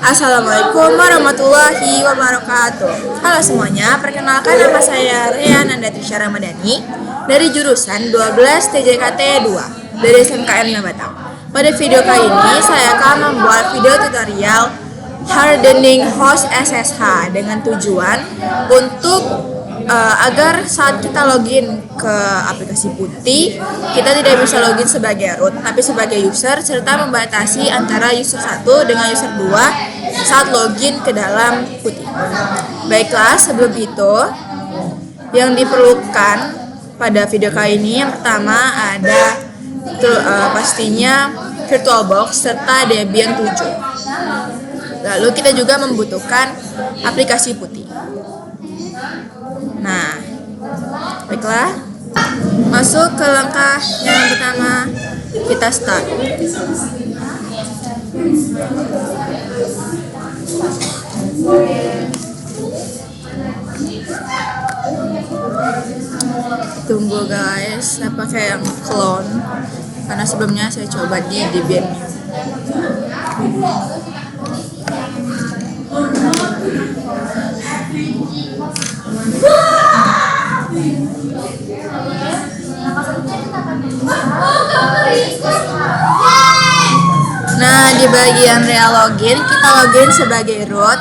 Assalamualaikum warahmatullahi wabarakatuh. Halo semuanya, perkenalkan nama saya Rea Nandatrisya Ramadhani dari jurusan 12 TJKT 2 dari SMKN Batam. Pada video kali ini saya akan membuat video tutorial hardening host SSH dengan tujuan untuk agar saat kita login ke aplikasi Putih, kita tidak bisa login sebagai root, tapi sebagai user, serta membatasi antara user 1 dengan user 2 saat login ke dalam Putih. Baiklah, sebelum itu, yang diperlukan pada video kali ini yang pertama ada pastinya VirtualBox serta Debian 7. Lalu kita juga membutuhkan aplikasi Putih. Nah, baiklah, masuk ke langkah yang pertama, kita start. Tunggu guys, saya pakai yang clone karena sebelumnya saya coba di Debian. Nah, di bagian real login kita login sebagai root.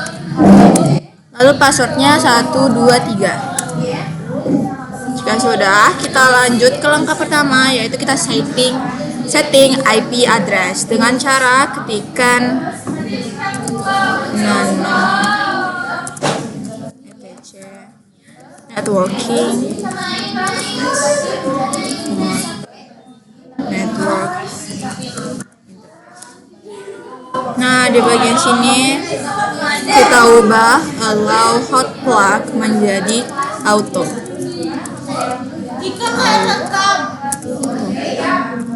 Lalu passwordnya 123. Jika sudah, kita lanjut ke langkah pertama, yaitu kita setting IP address dengan cara ketikkan networking network. Nah, di bagian sini kita ubah allow hot plug menjadi auto.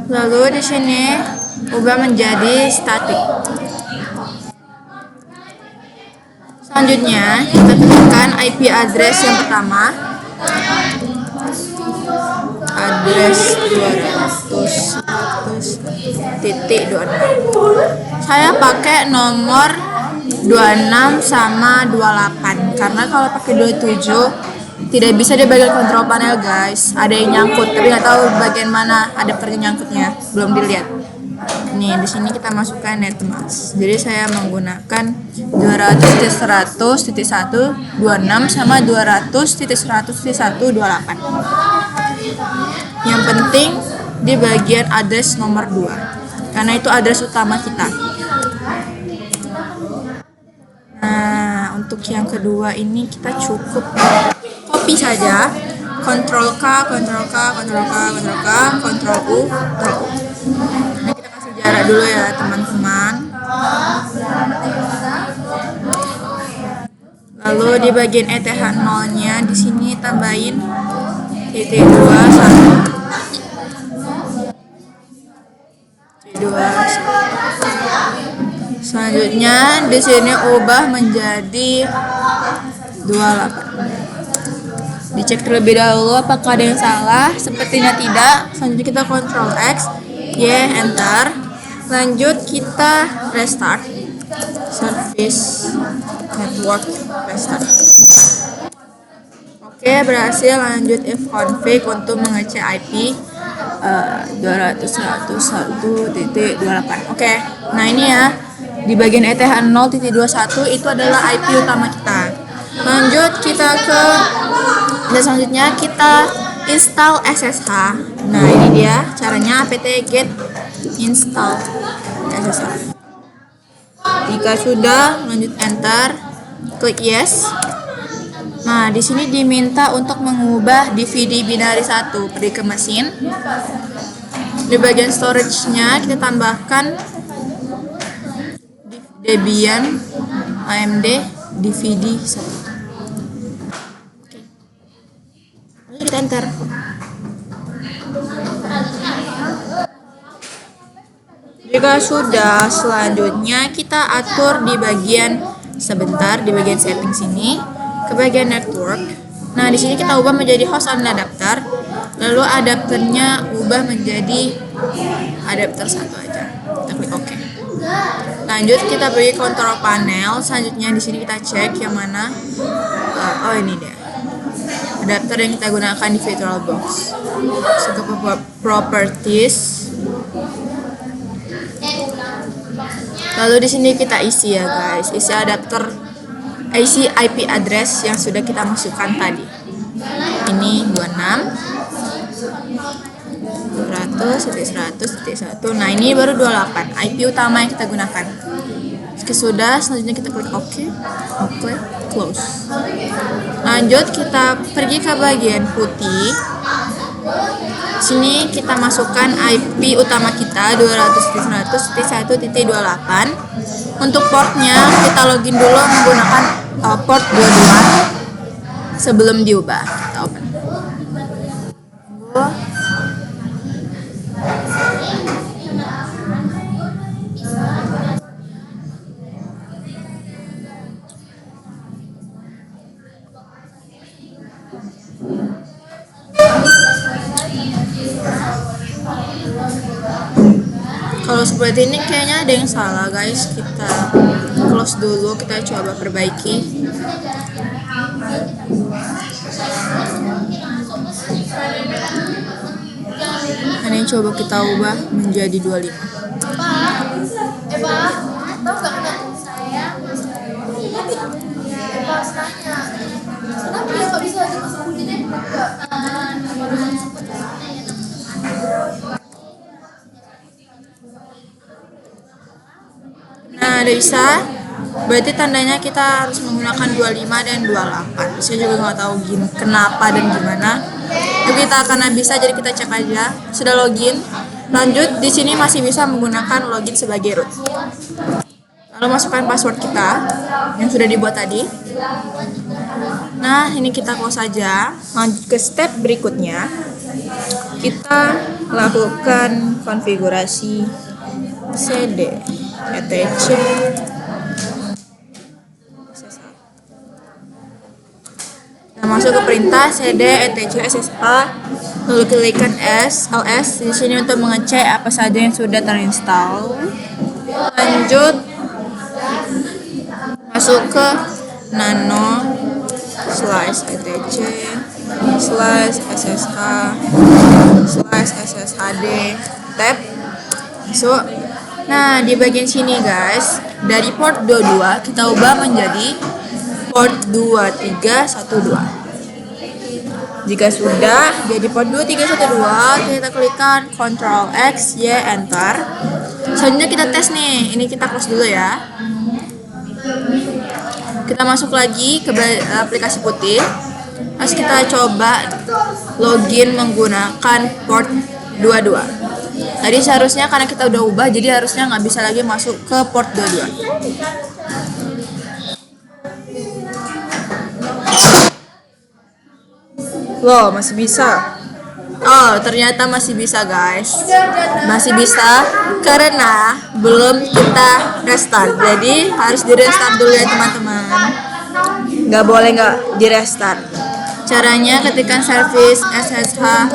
Lalu di sini ubah menjadi static. Selanjutnya kita temukan IP address yang pertama, address 200.26. Saya pakai nomor 26 sama 28 karena kalau pakai 27 tidak bisa di bagian kontrol panel guys. Ada yang nyangkut tapi nggak tahu bagian mana adapternya nyangkutnya, belum dilihat. Nih, di sini kita masukkan netmask. Jadi saya menggunakan 200.100.126 sama 200.100.128. Yang penting di bagian address nomor 2 karena itu address utama kita. Nah, untuk yang kedua ini kita cukup copy saja, Ctrl K, Ctrl K, Ctrl K, Ctrl K, Ctrl U, Ctrl U. Nah, kita kasih jarak dulu ya teman-teman. Lalu di bagian ETH0-nya di sini tambahin titik 21. Selanjutnya di sini ubah menjadi 28. Dicek terlebih dahulu apakah ada yang salah. Sepertinya tidak. Selanjutnya kita Ctrl X, Y, enter. Lanjut kita restart. Service network restart. Oke, berhasil. Lanjut ifconfig untuk mengecek IP 200.101.28. Oke, nah ini ya, di bagian ETH0.21 itu adalah IP utama kita. Lanjut kita ke selanjutnya kita install SSH. Nah, ini dia caranya, apt-get install SSH. Jika sudah, lanjut enter, klik yes. Nah, di sini diminta untuk mengubah DVD binary 1 pergi ke mesin. Di bagian storage-nya kita tambahkan Debian AMD DVD 1. Oke. Lalu kita enter. Jika sudah, selanjutnya kita atur di bagian di bagian setting sini ke bagian network. Nah, di sini kita ubah menjadi host and adapter. Lalu adapternya ubah menjadi adapter 1 aja. Kita klik OK. Lanjut kita pergi kontrol panel. Selanjutnya di sini kita cek yang mana. Oh ini dia. Adapter yang kita gunakan di VirtualBox. Masuk ke properties. Lalu di sini kita isi ya guys. Isi adapter, isi IP address yang sudah kita masukkan tadi. Ini 26.100.100.1. Nah ini baru 28 IP utama yang kita gunakan. Sudah, selanjutnya kita klik OK, close. Lanjut kita pergi ke bagian putih. Sini kita masukkan IP utama kita 200.100.1.28. Untuk portnya kita login dulu menggunakan port 22 sebelum diubah. Kita open. Kalau seperti ini kayaknya ada yang salah guys, kita close dulu, kita coba perbaiki. Ini coba kita ubah menjadi 25. Eva, tahu nggak kenapa saya? Eva, tanya. Kenapa ya kok bisa aja masuk kuliah? Nah, ada bisa. Berarti tandanya kita harus menggunakan 25 dan 28. Saya juga nggak tahu kenapa dan gimana. Tapi kita karena bisa, jadi kita cek aja. Sudah login. Lanjut, di sini masih bisa menggunakan login sebagai root. Lalu masukkan password kita yang sudah dibuat tadi. Nah, ini kita close saja. Lanjut ke step berikutnya. Kita lakukan konfigurasi cd etc. Kita masuk ke perintah cd etc ssa, lalu klikkan ls di sini untuk mengecek apa saja yang sudah terinstall. Lanjut masuk ke nano /etc /ssh/sshd tab masuk. Nah, di bagian sini guys, dari port 22 kita ubah menjadi port 2312. Jika sudah jadi port 2312, kita klikkan Ctrl X Y enter. Selanjutnya kita tes nih. Ini kita close dulu ya. Kita masuk lagi ke aplikasi putih. Terus kita coba login menggunakan port 22. Tadi seharusnya karena kita udah ubah, jadi harusnya nggak bisa lagi masuk ke port 22. Loh, masih bisa. Oh, ternyata masih bisa guys. Masih bisa karena belum kita restart. Jadi harus di restart dulu ya teman-teman. Nggak boleh nggak di restart. Caranya ketikkan service SSH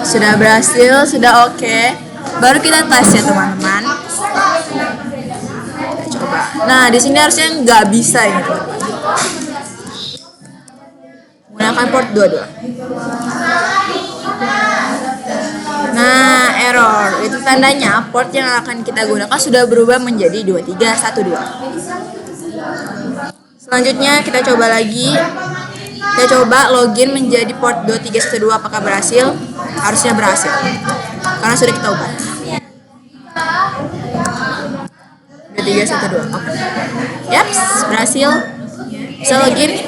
sudah berhasil, sudah oke. Baru kita tes ya teman-teman. Kita coba. Nah, di sini harusnya nggak bisa ini teman-teman. Gunakan port 22. Nah, error. Itu tandanya port yang akan kita gunakan sudah berubah menjadi 2312. Selanjutnya kita coba lagi. Kita coba login menjadi port 2312, apakah berhasil? Harusnya berhasil. Karena sudah kita ubah. 2312. Oke. Yaps, berhasil. Bisa login.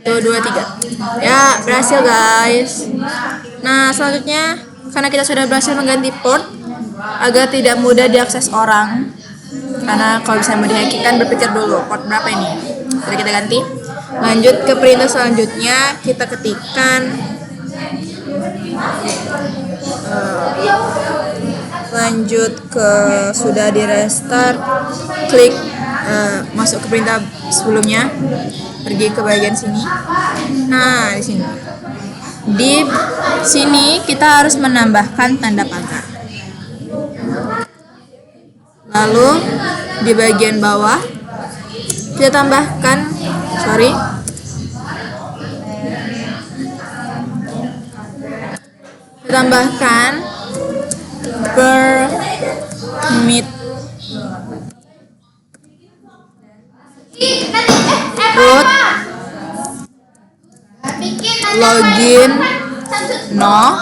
223. Ya, berhasil guys. Nah, selanjutnya karena kita sudah berhasil mengganti port agar tidak mudah diakses orang. Karena kalau bisa mau dihacking kan berpikir dulu port berapa ini. Jadi kita ganti. Lanjut ke perintah selanjutnya, kita ketikkan lanjut ke sudah di restart, klik masuk ke perintah sebelumnya, pergi ke bagian sini. Nah, di sini kita harus menambahkan tanda pagar. Lalu di bagian bawah kita tambahkan permit root login no.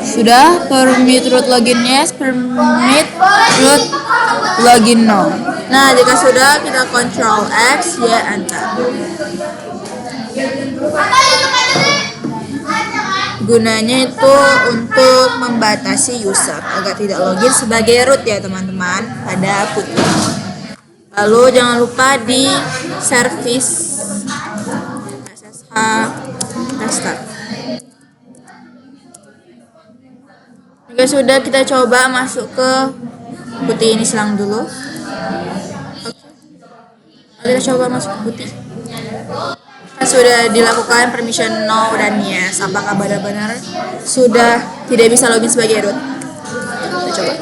Sudah, permit root login yes, permit root login no. Nah, jika sudah, kita Ctrl X, Y, enter. Gunanya itu untuk membatasi user agar tidak login sebagai root ya teman-teman pada Putih. Lalu jangan lupa di service SSH tester. Jika sudah, kita coba masuk ke Putih ini silang dulu. Oke. Kita coba masuk ke Putih. Sudah dilakukan permission no dan yes. Apakah benar-benar sudah tidak bisa login sebagai root? Kita coba.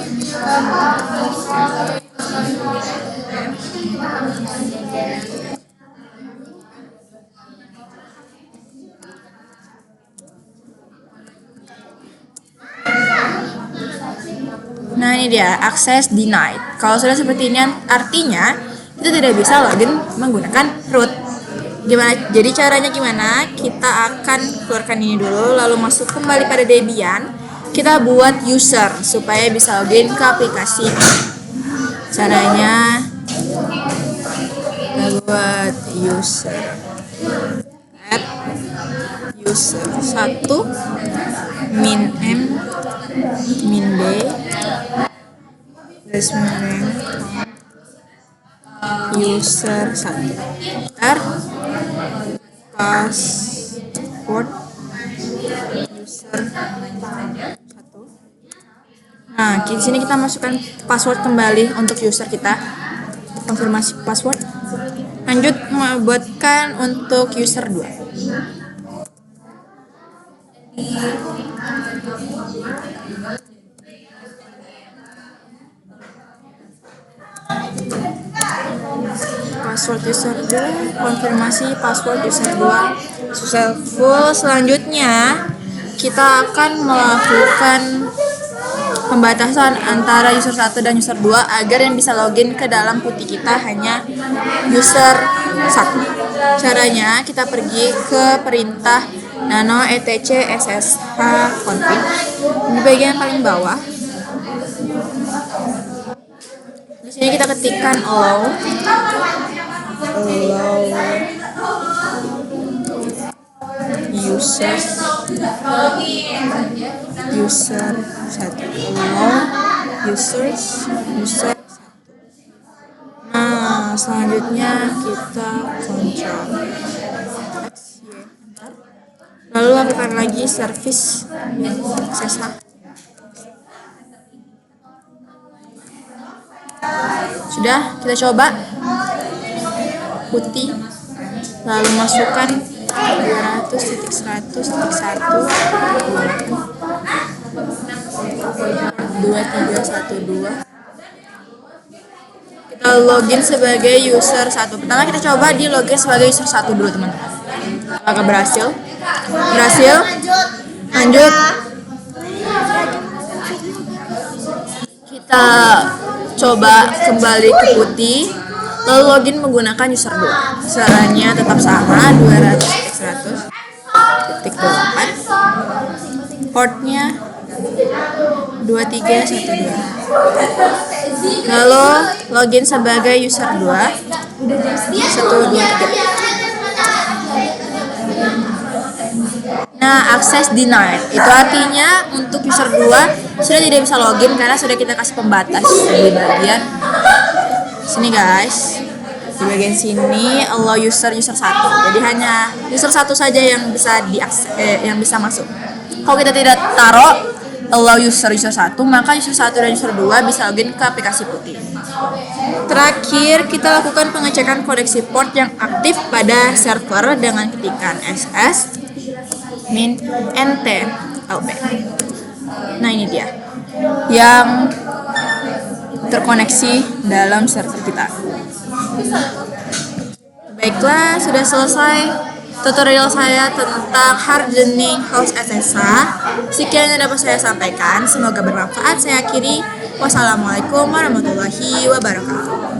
Nah, ini dia, access denied. Kalau sudah seperti ini artinya kita tidak bisa login menggunakan root. Gimana? Jadi caranya gimana? Kita akan keluarkan ini dulu, lalu masuk kembali pada Debian. Kita buat user supaya bisa login ke aplikasi. Caranya kita buat user. Add user 1 min m min d user 1 password user 1. Nah, di sini kita masukkan password kembali untuk user kita. Konfirmasi password. Lanjut membuatkan untuk user 2. Password user 2, konfirmasi password user 2 successful. Selanjutnya kita akan melakukan pembatasan antara user 1 dan user 2 agar yang bisa login ke dalam Putih kita hanya user 1. Caranya kita pergi ke perintah nano etc ssh config di bagian paling bawah. Di sini kita ketikkan allow user 1, allow user 1. Nah, selanjutnya kita Ctrl X, Y, enter. Lalu lakukan lagi service SSH. Sudah, kita coba Putih, lalu masukkan 200.1.1.2312. Kita login sebagai user 1. Pertama kita coba di login sebagai user 1 dulu teman-teman. Apakah berhasil? Berhasil. Lanjut. Kita coba kembali ke Putih, lalu login menggunakan user 2. Caranya tetap sama, 200.100.8. Portnya 2312. Lalu login sebagai user 2 123. Nah, akses denied itu artinya untuk user 2 sudah tidak bisa login karena sudah kita kasih pembatas di bagian sini guys. Di bagian sini allow user 1. Jadi hanya user 1 saja yang bisa yang bisa masuk. Kalau kita tidak taruh allow user 1, maka user 1 dan user 2 bisa login ke aplikasi Putih. Terakhir, kita lakukan pengecekan koneksi port yang aktif pada server dengan ketikan ss min nt lp. Nah, ini dia yang terkoneksi dalam server kita. Baiklah, sudah selesai tutorial saya tentang hardening host SSH. Sekian yang dapat saya sampaikan, semoga bermanfaat. Saya akhiri. Wassalamualaikum warahmatullahi wabarakatuh.